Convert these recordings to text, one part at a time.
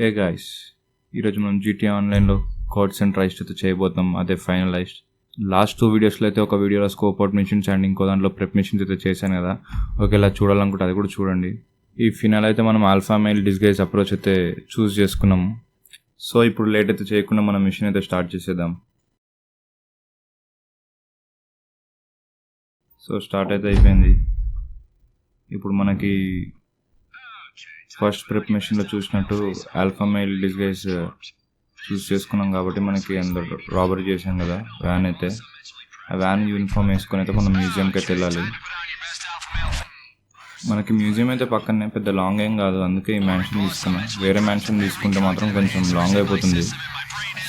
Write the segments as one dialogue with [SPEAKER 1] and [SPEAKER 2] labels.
[SPEAKER 1] ఏ guys, ఈరోజు మనం GT ఆన్లైన్లో కార్డ్స్ అండ్ ట్రైస్ట్ అయితే చేయబోతున్నాం. అదే ఫైనలైజ్డ్. లాస్ట్ 2 వీడియోస్లో అయితే ఒక వీడియోలో స్కోప్ అవుట్ మిషన్స్ అండ్ ఇంకో దాంట్లో ప్రెప్ మిషన్స్ అయితే చేశాను కదా. ఒకేలా చూడాలనుకుంటే అది కూడా చూడండి. ఈ ఫినాల్ అయితే మనం ఆల్ఫా మెయిల్ డిస్గైజ్ అప్రోచ్ అయితే చూస్ చేసుకున్నాము. సో ఇప్పుడు లేట్ అయితే చేయకుండా మనం మిషన్ అయితే స్టార్ట్ చేసేద్దాం. సో స్టార్ట్ అయితే అయిపోయింది. ఇప్పుడు మనకి ఫస్ట్ ప్రెప్ మెషిన్లో చూసినట్టు ఆల్ఫా మెయిల్ డిస్గైజ్ చూస్ చేసుకున్నాం కాబట్టి మనకి అందరు రాబరీ చేసాం కదా వ్యాన్ అయితే. ఆ వ్యాన్ యూనిఫామ్ వేసుకొని అయితే మనం మ్యూజియంకి అయితే వెళ్ళాలి. మనకి మ్యూజియం అయితే పక్కనే, పెద్ద లాంగ్ ఏం కాదు, అందుకే ఈ మ్యాన్షన్ తీసుకున్నాం. వేరే మ్యాన్షన్ తీసుకుంటే మాత్రం కొంచెం లాంగ్ అయిపోతుంది.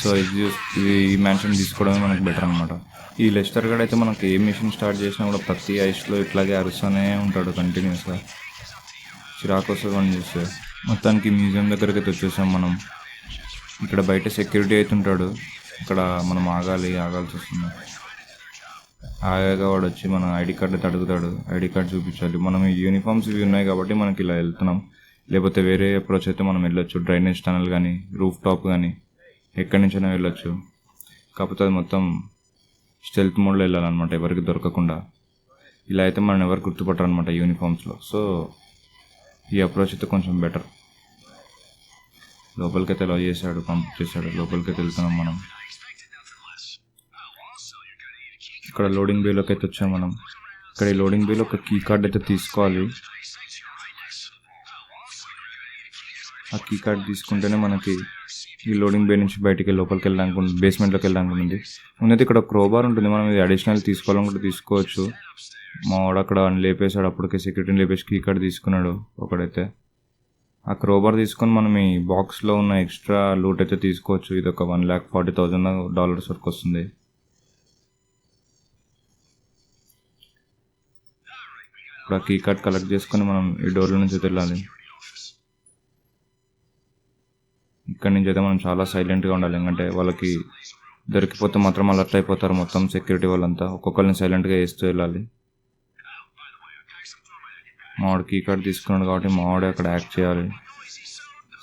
[SPEAKER 1] సో ఈ మ్యాన్షన్ తీసుకోవడమే మనకు బెటర్ అనమాట. ఈ లెస్టర్ గడ్ అయితే మనకి ఏ మిషన్ స్టార్ట్ చేసినా కూడా ప్రతి ఐస్లో ఇట్లాగే అరుస్తూనే ఉంటాడు కంటిన్యూస్గా. చిరాకు వస్తుంది చూస్తే. మొత్తానికి మ్యూజియం దగ్గరికి అయితే వచ్చేసాం మనం. ఇక్కడ బయట సెక్యూరిటీ అయితే ఉంటాడు. ఇక్కడ మనం ఆగాల్సి వస్తుంది. ఆగాగా వాడు వచ్చి మన ఐడి కార్డు అయితే అడుగుతాడు. ఐడి కార్డు చూపించాలి. మనం ఈ యూనిఫామ్స్ ఇవి ఉన్నాయి కాబట్టి మనకి ఇలా వెళ్తున్నాం. లేకపోతే వేరే అప్రోచ్ అయితే మనం వెళ్ళొచ్చు. డ్రైనేజ్ టనల్ కానీ, రూఫ్ టాప్ కానీ, ఎక్కడి నుంచైనా వెళ్ళొచ్చు. కాకపోతే అది మొత్తం స్టెల్త్ మోడ్లో వెళ్ళాలన్నమాట, ఎవరికి దొరకకుండా. ఇలా అయితే మనం ఎవరు గుర్తుపట్టరు అనమాట యూనిఫామ్స్లో. సో ఈ అప్రోచ్ అయితే కొంచెం బెటర్. లోపలికైతే అలా చేశాడు, పంపించేశాడు. లోపలికైతే వెళ్తున్నాం మనం. ఇక్కడ లోడింగ్ బేలోకి అయితే వచ్చాం మనం. ఇక్కడ ఈ లోడింగ్ బేలో ఒక కీ కార్డ్ అయితే తీసుకోవాలి. ఆ కీ కార్డ్ తీసుకుంటేనే మనకి ఈ లోడింగ్ బే నుంచి బయటికి లోపలికి వెళ్ళడానికి, బేస్మెంట్లోకి వెళ్ళడానికి ఉంది. ముందైతే ఇక్కడ క్రోబార్ ఉంటుంది. మనం ఇది అడిషనల్ తీసుకోవాలనుకుంటే తీసుకోవచ్చు. మా వాడు అక్కడ లేపేశాడు. అప్పటికే సెక్యూరిటీని లేపేసి కీ కార్డ్ తీసుకున్నాడు ఒకడైతే. ఆ క్రోబార్ తీసుకొని మనం ఈ బాక్స్లో ఉన్న ఎక్స్ట్రా లూట్ అయితే తీసుకోవచ్చు. ఇది ఒక $1,40,000 వరకు వస్తుంది. ఇప్పుడు ఆ కీ కార్డ్ కలెక్ట్ చేసుకొని మనం ఈ డోర్ల నుంచి అయితే వెళ్ళాలి. ఇక్కడి నుంచి అయితే మనం చాలా సైలెంట్గా ఉండాలి. ఎందుకంటే వాళ్ళకి దొరికిపోతే మాత్రం అలర్ట్ అయిపోతారు మొత్తం సెక్యూరిటీ వాళ్ళంతా. ఒక్కొక్కరిని సైలెంట్గా వేస్తూ వెళ్ళాలి. మావాడు కీ కార్డ్ తీసుకున్నాడు కాబట్టి మావాడే అక్కడ యాక్ట్ చేయాలి.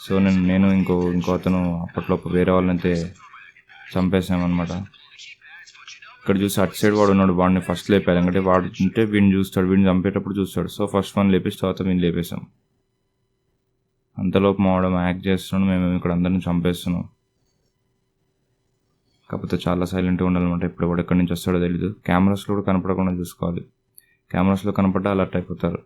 [SPEAKER 1] సో నేను ఇంకో అతను అప్పట్లో వేరే వాళ్ళని అయితే చంపేసామన్నమాట. ఇక్కడ చూసి అటు సైడ్ వాడు ఉన్నాడు. వాడిని ఫస్ట్ లేపాలి. ఎందుకంటే వాడు ఉంటే వీడిని చూస్తాడు, వీడిని చంపేటప్పుడు చూస్తాడు. సో ఫస్ట్ వన్ లేపేసి తర్వాత వీడిని లేపేసాం. అంతలోపు మావాడు యాక్ట్ చేస్తున్నాడు, మేము ఇక్కడ అందరిని చంపేస్తున్నాం. కాకపోతే చాలా సైలెంట్గా ఉండాలన్నమాట. ఇప్పుడు వాడు ఎక్కడి నుంచి వస్తాడో తెలీదు. కెమెరాస్లో కూడా కనపడకుండా చూసుకోవాలి. కెమెరాస్లో కనపడ్డా అలర్ట్ అయిపోతారు.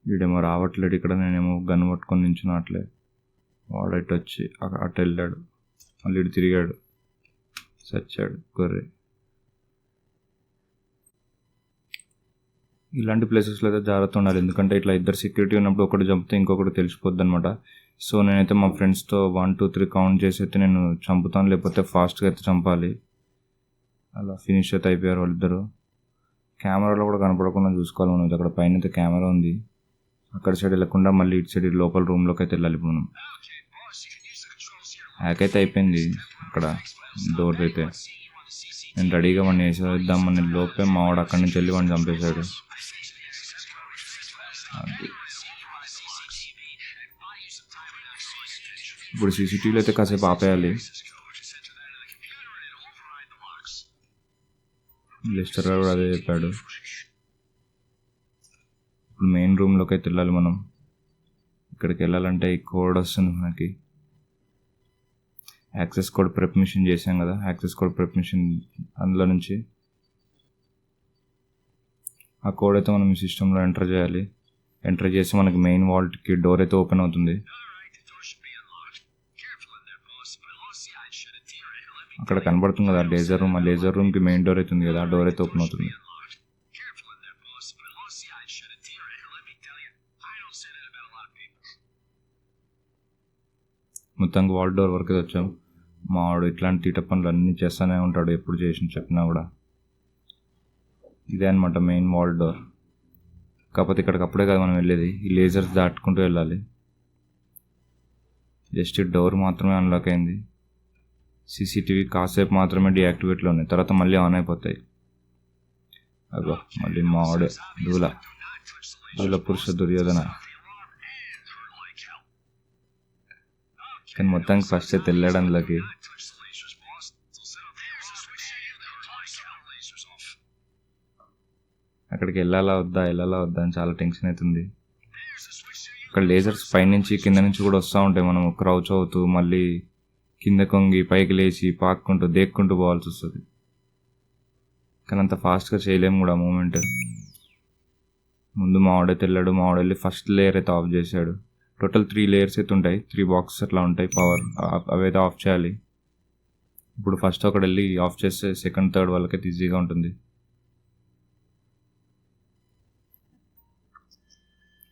[SPEAKER 1] వీడేమో రావట్లేడు ఇక్కడ, నేనేమో గన్ పట్టుకొని నించున్నట్లే. వాడైతే వచ్చి అటు వెళ్ళాడు. మళ్ళీ ఇటు తిరిగాడు, చచ్చాడు గొర్రె. ఇలాంటి ప్లేసెస్లో అయితే జాగ్రత్త ఉండాలి. ఎందుకంటే ఇట్లా ఇద్దరు సెక్యూరిటీ ఉన్నప్పుడు ఒకటి చంపితే ఇంకొకటి తెలిసిపోద్ది అనమాట. సో నేనైతే మా ఫ్రెండ్స్తో 1, 2, 3 కౌంట్ చేసి అయితే నేను చంపుతాను, లేకపోతే ఫాస్ట్గా అయితే చంపాలి. అలా ఫినిష్ అయితే అయిపోయారు వాళ్ళిద్దరు. కెమెరాలో కూడా కనపడకుండా చూసుకోవాలి మనం. అక్కడ పైన అయితే కెమెరా ఉంది. అక్కడ సైడ్ వెళ్ళకుండా మళ్ళీ ఇటు సైడ్ లోపల రూమ్లోకి అయితే వెళ్ళాలి. ఇప్పుడు మనం హ్యాక్ అయితే అయిపోయింది. అక్కడ డోర్ అయితే నేను రెడీగా వాడిని వేసేద్దామని లోపే మావాడు అక్కడి నుంచి వెళ్ళి వాడిని చంపేశాడు. ఇప్పుడు సీసీటీవీలో అయితే కాసేపు ఆపేయాలి. లెస్టర్ కూడా అదే చెప్పాడు. ఇప్పుడు మెయిన్ రూమ్లోకి అయితే వెళ్ళాలి మనం. ఇక్కడికి వెళ్ళాలంటే ఈ కోడ్ వస్తుంది మనకి. యాక్సెస్ కోడ్ ప్రెప్ మిషన్ చేసాం కదా, యాక్సెస్ కోడ్ ప్రెప్ మిషన్ అందులో నుంచి ఆ కోడ్ అయితే మనం ఈ సిస్టంలో ఎంటర్ చేయాలి. ఎంటర్ చేసి మనకి మెయిన్ వాల్ట్కి డోర్ అయితే ఓపెన్ అవుతుంది. అక్కడ కనబడుతుంది కదా లేజర్ రూమ్. ఆ లేజర్ రూమ్కి మెయిన్ డోర్ అయితే ఉంది కదా, ఆ డోర్ అయితే ఓపెన్ అవుతుంది. మొత్తానికి వాల్ డోర్ వరకు వచ్చాం. మావాడు ఇట్లాంటి తీట పనులు అన్నీ చేస్తూనే ఉంటాడు, ఎప్పుడు చేసి చెప్పినా కూడా. ఇదే అనమాట మెయిన్ వాల్ డోర్. కాకపోతే ఇక్కడికి అప్పుడే కదా మనం వెళ్ళేది, ఈ లేజర్స్ దాటుకుంటూ వెళ్ళాలి. జస్ట్ డోర్ మాత్రమే అన్లాక్ అయింది. సీసీటీవీ కాసేపు మాత్రమే డీయాక్టివేట్లో ఉన్నాయి, తర్వాత మళ్ళీ ఆన్ అయిపోతాయి. అగో మళ్ళీ మావాడే దూల పురుష దుర్యోధన. కానీ మొత్తానికి ఫస్ట్ అయితే వెళ్ళాడు అందులోకి. అక్కడికి వెళ్ళాలా వద్దా అని చాలా టెన్షన్ అవుతుంది. అక్కడ లేజర్స్ పైనుంచి కింద నుంచి కూడా వస్తూ ఉంటాయి. మనం క్రౌచ్ అవుతూ మళ్ళీ కింద కొంగి పైకి లేచి పాక్కుంటూ దేక్కుంటూ పోవాల్సి వస్తుంది. కానీ అంత ఫాస్ట్గా చేయలేము కూడా మూమెంట్. ముందు మావాడైతే వెళ్ళాడు. మావాడు వెళ్ళి ఫస్ట్ లేయర్ అయితే ఆఫ్ చేశాడు. టోటల్ 3 లేయర్స్ అయితే ఉంటాయి, 3 బాక్సెస్ అట్లా ఉంటాయి పవర్. అవైతే ఆఫ్ చేయాలి. ఇప్పుడు ఫస్ట్ ఒకటి వెళ్ళి ఆఫ్ చేస్తే సెకండ్ థర్డ్ వాళ్ళకైతే ఈజీగా ఉంటుంది.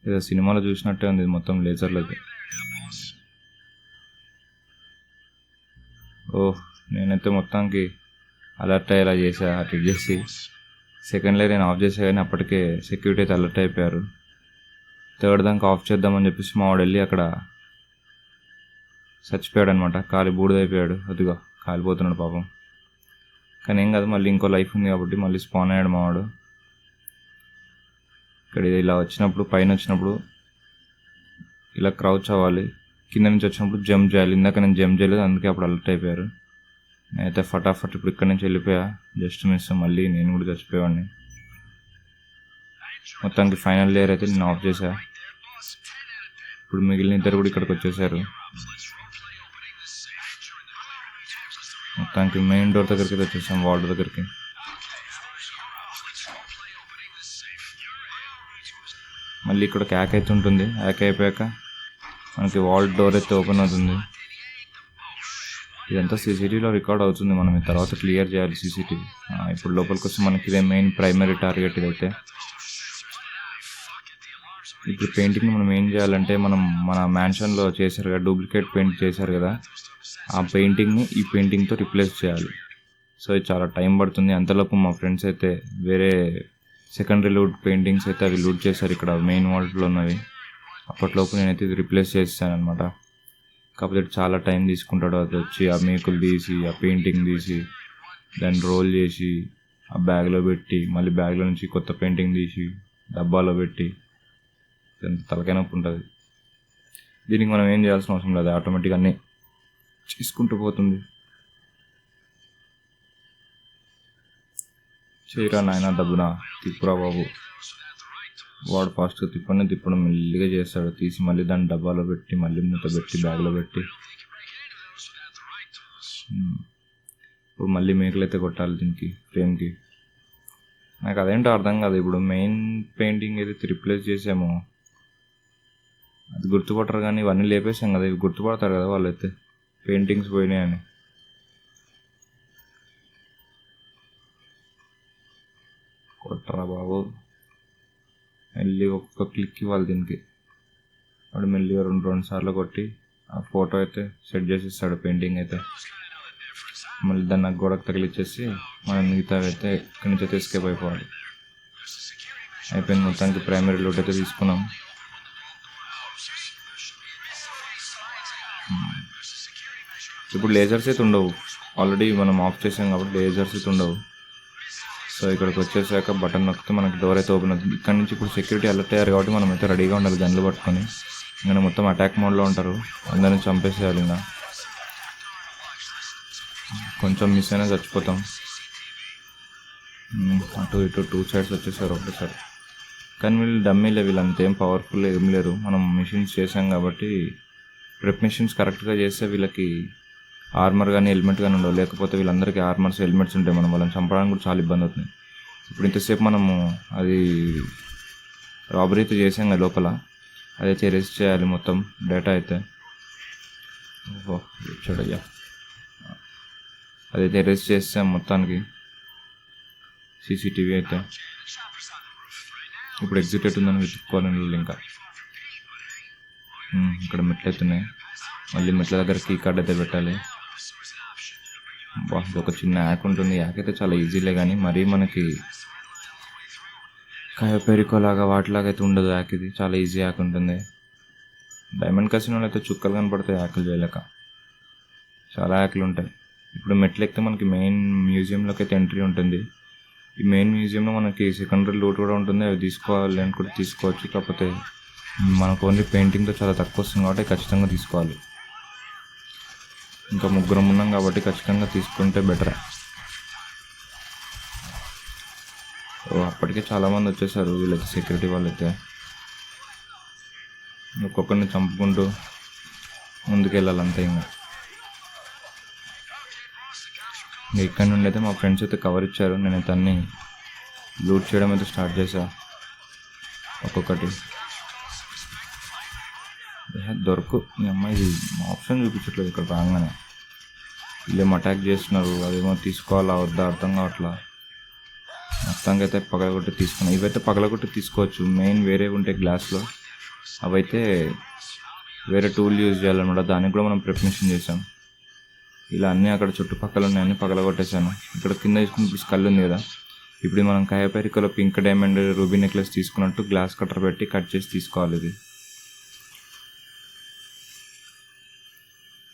[SPEAKER 1] ఏదో సినిమాలో చూసినట్టే ఉంది మొత్తం లేజర్లకి. ఓహ్, నేనైతే మొత్తానికి అలర్ట్ అయ్యేలా చేసా. అటు చేసి సెకండ్ లేయర్ నేను ఆఫ్ చేసా, కానీ అప్పటికే సెక్యూరిటీ అయితే అలర్ట్ అయిపోయారు. థర్డ్ దాకా ఆఫ్ చేద్దామని చెప్పేసి మా వాడు వెళ్ళి అక్కడ చచ్చిపోయాడు అనమాట. కాలి బూడిదైపోయాడు. అదిగా కాలిపోతున్నాడు పాపం. కానీ ఏం కాదు, మళ్ళీ ఇంకో లైఫ్ ఉంది కాబట్టి మళ్ళీ స్పాన్ అయ్యాడు మావాడు. ఇక్కడ ఇలా వచ్చినప్పుడు, పైన వచ్చినప్పుడు ఇలా క్రౌచ్ అవ్వాలి. కింద నుంచి వచ్చినప్పుడు జంప్ చేయాలి. ఇందాక నేను జంప్ చేయలేదు, అందుకే అప్పుడు అలర్ట్ అయిపోయారు. నేనైతే ఫటాఫట్ ఇప్పుడు ఇక్కడ నుంచి వెళ్ళిపోయా. జస్ట్ మిస్, మళ్ళీ నేను కూడా చచ్చిపోయేవాడిని. మొత్తానికి ఫైనల్ లేయర్ అయితే నేను ఆఫ్ చేశా. ఇప్పుడు మిగిలిన ఇద్దరు కూడా ఇక్కడికి వచ్చేసారు. మొత్తానికి మెయిన్ డోర్ దగ్గరికి వచ్చేసాం, వాటర్ దగ్గరికి. మళ్ళీ ఇక్కడ ఒక హ్యాక్ అయితే ఉంటుంది. హ్యాక్ అయిపోయాక మనకి వాల్ డోర్ అయితే ఓపెన్ అవుతుంది. ఇదంతా సీసీటీవీలో రికార్డ్ అవుతుంది. మనం ఈ తర్వాత క్లియర్ చేయాలి సీసీటీవీ. ఇప్పుడు లోపలికి వస్తే మనకి ఇదే మెయిన్ ప్రైమరీ టార్గెట్ ఇదైతే. ఇప్పుడు పెయింటింగ్ మనం ఏం చేయాలంటే, మనం మన మ్యాన్షన్లో చేశారు కదా, డూప్లికేట్ పెయింట్ చేశారు కదా, ఆ పెయింటింగ్ని ఈ పెయింటింగ్తో రిప్లేస్ చేయాలి. సో ఇది చాలా టైం పడుతుంది. అంతలోపు మా ఫ్రెండ్స్ అయితే వేరే సెకండరీ లూట్ పెయింటింగ్స్ అయితే అవి లూట్ చేశారు ఇక్కడ మెయిన్ వాల్ట్లో ఉన్నవి. అప్పట్లోపు నేనైతే ఇది రిప్లేస్ చేస్తాను అనమాట. కాకపోతే చాలా టైం తీసుకుంటాడు. అది వచ్చి ఆ మేకులు తీసి, ఆ పెయింటింగ్ తీసి, దాన్ని రోల్ చేసి ఆ బ్యాగ్లో పెట్టి, మళ్ళీ బ్యాగ్లో నుంచి కొత్త పెయింటింగ్ తీసి డబ్బాలో పెట్టి, ఎంత తలకాయ నొప్పి ఉంటుంది. దీనికి మనం ఏం చేయాల్సిన అవసరం లేదు, ఆటోమేటిక్గా అన్నీ చేసుకుంటూ పోతుంది. చేయరా నాయన డబ్బునా, తిప్పురా బాబు. వాడు ఫాస్ట్గా తిప్పడం మెల్లిగా చేస్తాడు. తీసి మళ్ళీ దాన్ని డబ్బాలో పెట్టి, మళ్ళీ మూత పెట్టి, బ్యాగ్లో పెట్టి, ఇప్పుడు మళ్ళీ మేకలు అయితే కొట్టాలి దీనికి, ఫ్రేమ్కి. నాకు అదేంటో అర్థం కాదు. ఇప్పుడు మెయిన్ పెయింటింగ్ ఏదైతే రిప్లేస్ చేసామో అది గుర్తుపట్టరు, కానీ ఇవన్నీ లేపేసాం కదా, ఇవి గుర్తుపడతారు కదా వాళ్ళైతే పెయింటింగ్స్ పోయినాయని. కొట్టరా బాబు. మెల్లి ఒక్కొక్క క్లిక్ ఇవ్వాలి దీనికి. వాడు మెల్లిగా 2 సార్లు కొట్టి ఆ ఫోటో అయితే సెట్ చేసేస్తాడు, పెయింటింగ్ అయితే. మళ్ళీ దాన్ని గోడకు తగిలిచ్చేసి మనం మిగతా అయితే ఇక్కడి నుంచి అయితే ఎస్కేప్ అయిపోవాలి. అయిపోయింది. మొత్తానికి ప్రైమరీ లూట్ అయితే తీసుకున్నాం. ఇప్పుడు లేజర్స్ అయితే ఉండవు, ఆల్రెడీ మనం ఆఫ్ చేసాం కాబట్టి లేజర్స్ అయితే ఉండవు. సో ఇక్కడికి వచ్చేసాక బటన్ నొక్కితే మనకి డోర్ అయితే ఓపెన్ అవుతుంది. ఇక్కడ నుంచి ఇప్పుడు సెక్యూరిటీ అలర్ట్ అయ్యారు కాబట్టి మనం అయితే రెడీగా ఉండాలి గన్లు పట్టుకొని. ఇంకా మొత్తం అటాక్ మోడ్లో ఉంటారు, అందరిని చంపేసేయాలి. ఇంకా కొంచెం మిస్ అయినా చచ్చిపోతాం. అటు ఇటు 2 సైడ్స్ వచ్చేసారు ఒకటేసారి. కానీ వీళ్ళు డమ్మీలే, వీళ్ళు అంతేం పవర్ఫుల్ ఏం లేరు. మనం మిషన్స్ చేసాం కాబట్టి, ప్రెప్ మిషన్స్ కరెక్ట్గా చేస్తే వీళ్ళకి ఆర్మర్ కానీ హెల్మెట్ కానీ ఉండవు. లేకపోతే వీళ్ళందరికీ ఆర్మర్స్ హెల్మెట్స్ ఉంటాయి, మనం వాళ్ళని చంపడానికి కూడా చాలా ఇబ్బంది అవుతుంది. ఇప్పుడు ఇంతసేపు మనము అది రాబరీ అయితే చేసాం కదా లోపల, అదైతే ఎరేజ్ చేయాలి మొత్తం డేటా అయితే. ఓహో చూడయ్యా, అదైతే ఎరేజ్ చేస్తాం మొత్తానికి సీసీటీవీ అయితే. ఇప్పుడు ఎగ్జిట్ అవుతుందని వెతుక్కోవాలి. ఇంకా ఇక్కడ మెట్లు అవుతున్నాయి, మళ్ళీ మెట్ల దగ్గర కీ కార్డ్ అయితే పెట్టాలి. ఒక చిన్న యాక్ ఉంటుంది. యాక్ అయితే చాలా ఈజీలే, కానీ మరీ మనకి కాయపెరికో లాగా వాటిలాగా అయితే ఉండదు యాక్. ఇది చాలా ఈజీ యాక్ ఉంటుంది. డైమండ్ కసినోలో అయితే చుక్కలు కనపడతాయి యాక్లు చేయలేక, చాలా యాక్లు ఉంటాయి. ఇప్పుడు మెట్లు ఎక్కితే మనకి మెయిన్ మ్యూజియంలోకి అయితే ఎంట్రీ ఉంటుంది. ఈ మెయిన్ మ్యూజియంలో మనకి సెకండరీ లూట్ కూడా ఉంటుంది, అవి తీసుకోవాలి అని కూడా తీసుకోవచ్చు. కాకపోతే మనకు ఓన్లీ పెయింటింగ్తో చాలా తక్కువ వస్తుంది కాబట్టి ఖచ్చితంగా తీసుకోవాలి. ఇంకా ముగ్గురం ఉన్నాం కాబట్టి ఖచ్చితంగా తీసుకుంటే బెటర్. అప్పటికే చాలామంది వచ్చేసారు వీళ్ళైతే, సెక్యూరిటీ వాళ్ళైతే. ఒక్కొక్కరిని చంపుకుంటూ ముందుకెళ్ళాలంతే. ఇంకా ఇక్కడ నుండి అయితే మా ఫ్రెండ్స్ అయితే కవర్ ఇచ్చారు. నేనైతే అన్నీ లూట్ చేయడం అయితే స్టార్ట్ చేశా ఒక్కొక్కటి. దొరకు మీ అమ్మాయి ఇది ఆప్షన్ చూపించట్లేదు ఇక్కడ రాగానే. వీళ్ళేమో అటాక్ చేస్తున్నారు, అదేమో తీసుకోవాలా వద్దా అర్థం కావట్లా. మొత్తంగా అయితే పగలగొట్టి తీసుకున్నాను. ఇవైతే పగలగొట్టి తీసుకోవచ్చు, మెయిన్ వేరే ఉంటాయి గ్లాస్లో, అవైతే వేరే టూల్ యూజ్ చేయాలన్నమాట. దానికి కూడా మనం ప్రిపరేషన్ చేసాం. ఇలా అన్నీ అక్కడ చుట్టుపక్కల ఉన్నాయి, అన్నీ పగలగొట్టేసాను. ఇక్కడ కింద తీసుకున్నప్పుడు స్కల్ ఉంది కదా, ఇప్పుడు మనం కాయపరికలో పింక్ డైమండ్ రూబీ నెక్లెస్ తీసుకున్నట్టు గ్లాస్ కట్టర్ పెట్టి కట్ చేసి తీసుకోవాలి ఇది.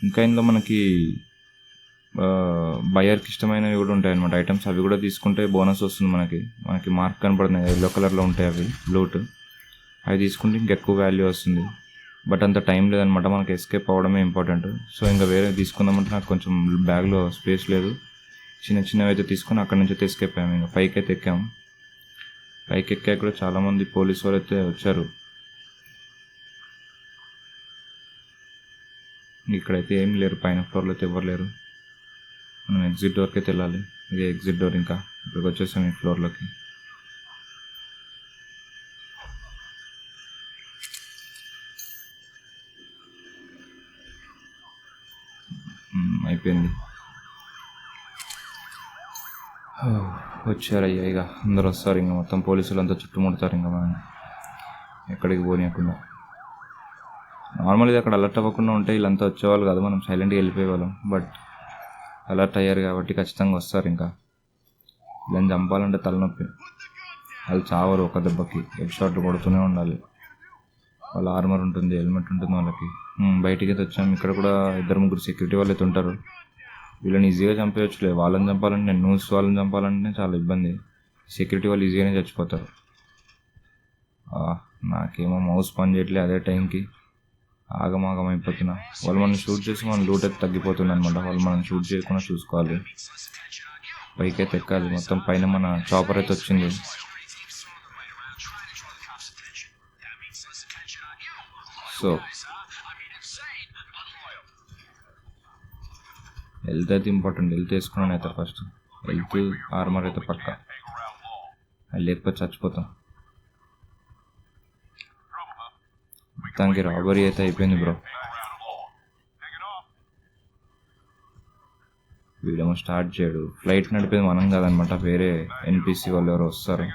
[SPEAKER 1] ఇంకా ఇందులో మనకి బయర్కి ఇష్టమైనవి కూడా ఉంటాయి అన్నమాట ఐటమ్స్. అవి కూడా తీసుకుంటే బోనస్ వస్తుంది మనకి మార్క్ కనపడుతున్నాయి, ఎల్లో కలర్లో ఉంటాయి అవి బ్లూట్. అవి తీసుకుంటే ఇంకెక్కువ వాల్యూ వస్తుంది. బట్ అంత టైం లేదనమాట, మనకి ఎస్కేప్ అవ్వడమే ఇంపార్టెంట్. సో ఇంకా వేరే తీసుకుందామంటే నాకు కొంచెం బ్యాగ్లో స్పేస్ లేదు. చిన్నవి అయితే తీసుకొని అక్కడి నుంచి అయితే ఎస్కేప్ అయ్యాము. ఇంకా పైకి అయితే ఎక్కాము. పైకి ఎక్కాక కూడా చాలామంది పోలీసు వాళ్ళు అయితే వచ్చారు. ఇక్కడైతే ఏం లేరు, పైన ఫ్లోర్లో అయితే ఎవరు లేరు. మనం ఎగ్జిట్ డోర్కి అయితే వెళ్ళాలి. ఇదే ఎగ్జిట్ డోర్. ఇంకా ఇక్కడికి వచ్చేసాం ఈ ఫ్లోర్లోకి. అయిపోయింది. వచ్చారయ్యా, ఇక అందరు వస్తారు. ఇంకా మొత్తం పోలీసులు అంతా చుట్టుముడతారు. ఇంకా మనం ఎక్కడికి పోనీయకుండా. నార్మల్గా అక్కడ అలర్ట్ అవ్వకుండా ఉంటే వీళ్ళంతా వచ్చేవాళ్ళు కాదు, మనం సైలెంట్గా వెళ్ళిపోయేవాళ్ళం. బట్ అలర్ట్ అయ్యారు కాబట్టి ఖచ్చితంగా వస్తారు. ఇంకా వీళ్ళని చంపాలంటే తలనొప్పి. వాళ్ళు చావరు ఒక దెబ్బకి, హెడ్ షాట్లు కొడుతూనే ఉండాలి. వాళ్ళ ఆర్మర్ ఉంటుంది, హెల్మెట్ ఉంటుంది వాళ్ళకి. బయటికి అయితే వచ్చాము. ఇక్కడ కూడా 2-3 సెక్యూరిటీ వాళ్ళు అయితే ఉంటారు. వీళ్ళని ఈజీగా చంపేయచ్చులే. వాళ్ళని చంపాలంటే, న్యూస్ వాళ్ళని చంపాలంటే చాలా ఇబ్బంది. సెక్యూరిటీ వాళ్ళు ఈజీగానే చచ్చిపోతారు. నాకేమో మౌస్ పని చేయట్లే అదే టైంకి, ఆగమాగం అయిపోతున్నా. వాళ్ళు మనం షూట్ చేసి మన లూట్ అయితే తగ్గిపోతుంది అనమాట. వాళ్ళు మనం షూట్ చేయకుండా చూసుకోవాలి. పైకి అయితే ఎక్కాలి. మొత్తం పైన మన చాపర్ అయితే వచ్చింది. సో హెల్త్ అయితే ఇంపార్టెంట్. హెల్త్ వేసుకున్నాను అయితే ఫస్ట్. హెల్త్ ఆర్మర్ అయితే పక్క, అది లేకపోతే చచ్చిపోతాం. మొత్తానికి రాబరీ అయితే అయిపోయింది బ్రో. వీడేమో స్టార్ట్ చేయడు. ఫ్లైట్ నడిపేది మనం కాదనమాట, వేరే ఎన్పిసి వాళ్ళు ఎవరు వస్తారు,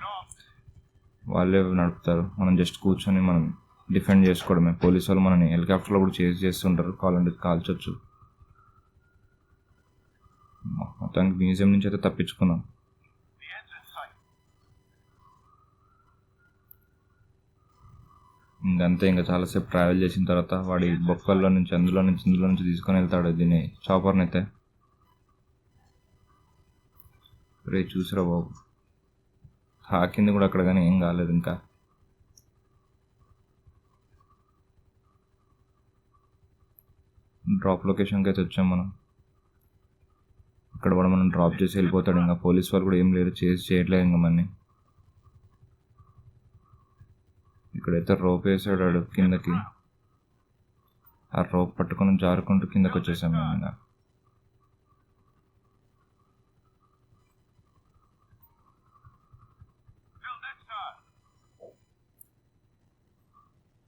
[SPEAKER 1] వాళ్ళే నడుపుతారు. మనం జస్ట్ కూర్చొని మనం డిఫెండ్ చేసుకోవడమే. పోలీసు వాళ్ళు మనని హెలికాప్టర్లో కూడా చేస్తుంటారు, కావాలంటే కాల్చొచ్చు. మొత్తానికి మ్యూజియం నుంచి అయితే తప్పించుకున్నాం. ఇంకంతే. ఇంకా చాలాసేపు ట్రావెల్ చేసిన తర్వాత వాడి బొక్కల్లో నుంచి అందులో నుంచి తీసుకొని వెళ్తాడు దీన్ని, చాపర్ని అయితే. రే చూసిరా బాబు, తాకింది కూడా అక్కడ, కానీ ఏం కాలేదు. ఇంకా డ్రాప్ లొకేషన్కి అయితే వచ్చాం మనం. అక్కడ కూడా మనం డ్రాప్ చేసి వెళ్ళిపోతాడు. ఇంకా పోలీస్ వాళ్ళు కూడా ఏం లేదు, చేయట్లేదు ఇంకా మన్ని. ఇక్కడైతే రోప్ వేసాడు కిందకి. ఆ రోప్ పట్టుకొని జారుకుంటూ కిందకి వచ్చేసాం మేము. ఇంకా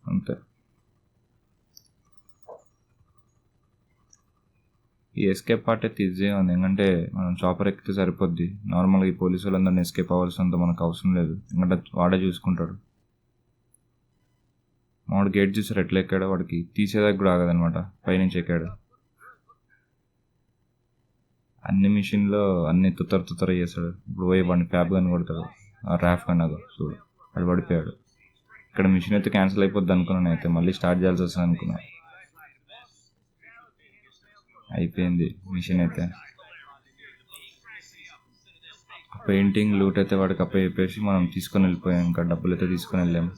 [SPEAKER 1] అంతే. ఈ ఎస్కేప్ పార్ట్ అయితే ఈజీగా ఉంది, ఎందుకంటే మనం చాపర్ ఎక్కితే సరిపోద్ది. నార్మల్గా ఈ పోలీసు వాళ్ళందరినీ ఎస్కేప్ అవ్వాల్సినంత మనకు అవసరం లేదు, ఎందుకంటే వాడే చూసుకుంటాడు. వాడు గేట్ చూసారు ఎట్లా ఎక్కాడో, వాడికి తీసేదాకా కూడా ఆగదనమాట, పైనుంచి ఎక్కాడు. అన్ని మిషన్లో అన్ని తుత్తర చేస్తాడు. ఇప్పుడు పోయి వాడిని ఫ్యాబ్ గన్ కొడతాడు, ఆ ర్యాఫ్ గన్ అదో చూడు, వాడు పడిపోయాడు. ఇక్కడ మిషన్ అయితే క్యాన్సిల్ అయిపోద్ది అనుకున్నాను, అయితే మళ్ళీ స్టార్ట్ చేయాల్సి వస్తుంది అనుకున్నా. అయిపోయింది మిషన్ అయితే. పెయింటింగ్ లూట్ అయితే వాడికి అప్ప చెప్పేసి మనం తీసుకొని వెళ్ళిపోయాం. ఇంకా డబ్బులు అయితే తీసుకొని వెళ్ళాము.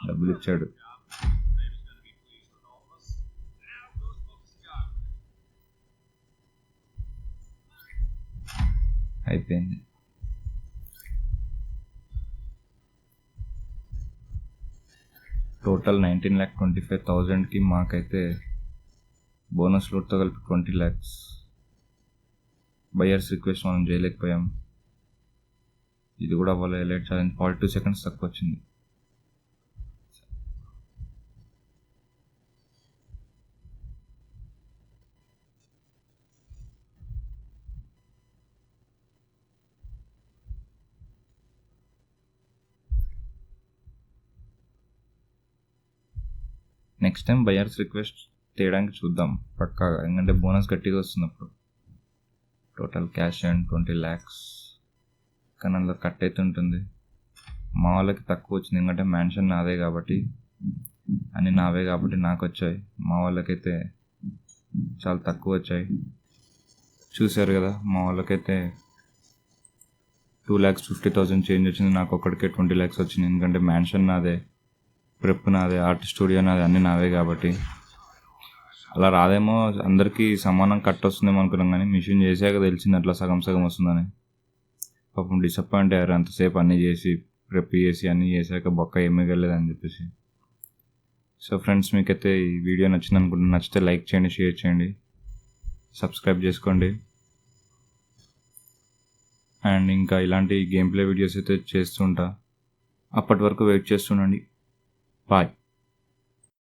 [SPEAKER 1] డబ్బులు ఇచ్చాడు. అయిపోయింది. టోటల్ 19,25,000కి మాకైతే బోనస్ లోడ్తో కలిపి 20 lakhs. బయర్స్ రిక్వెస్ట్ మనం చేయలేకపోయాం. ఇది కూడా అవ్వాలి. ఎలైట్ ఛాలెంజ్ 42 seconds తక్కువ వచ్చింది. నెక్స్ట్ టైం బయర్స్ రిక్వెస్ట్ చేయడానికి చూద్దాం పక్కాగా, ఎందుకంటే బోనస్ గట్టిగా వస్తున్నప్పుడు. టోటల్ క్యాష్ అండ్ 20 lakhs కానీ అందులో కట్ అవుతుంటుంది. మా వాళ్ళకి తక్కువ వచ్చింది, ఎందుకంటే మ్యాన్షన్ నాదే కాబట్టి, అన్నీ నావే కాబట్టి నాకు వచ్చాయి. మా వాళ్ళకైతే చాలా తక్కువ వచ్చాయి. చూశారు కదా, మా వాళ్ళకైతే 2,50,000 చేంజ్ వచ్చింది. నాకు ఒక్కడికే 20 lakhs వచ్చింది, ఎందుకంటే మ్యాన్షన్ నాదే, ప్రెప్ నాదే, ఆర్ట్ స్టూడియో నాదే, అన్నీ నావే కాబట్టి. అలా రాదేమో, అందరికీ సమానం కట్ వస్తుందేమో అనుకున్నాం, కానీ మిషన్ చేసాక తెలిసింది అట్లా సగం సగం వస్తుందని. పాపం డిసప్పాయింట్ అయ్యారు. అంతసేపు అన్నీ చేసి ప్రెప్ చేసి అన్నీ చేశాక బొక్క ఏమీ మిగలేదని చెప్పేసి. సో ఫ్రెండ్స్, మీకైతే ఈ వీడియో నచ్చింది అనుకుంటున్నాను. నచ్చితే లైక్ చేయండి, షేర్ చేయండి, సబ్స్క్రైబ్ చేసుకోండి. అండ్ ఇంకా ఇలాంటి గేమ్ ప్లే వీడియోస్ అయితే చేస్తుంటా. అప్పటి వరకు వెయిట్ చేస్తుండండి. బాయ్.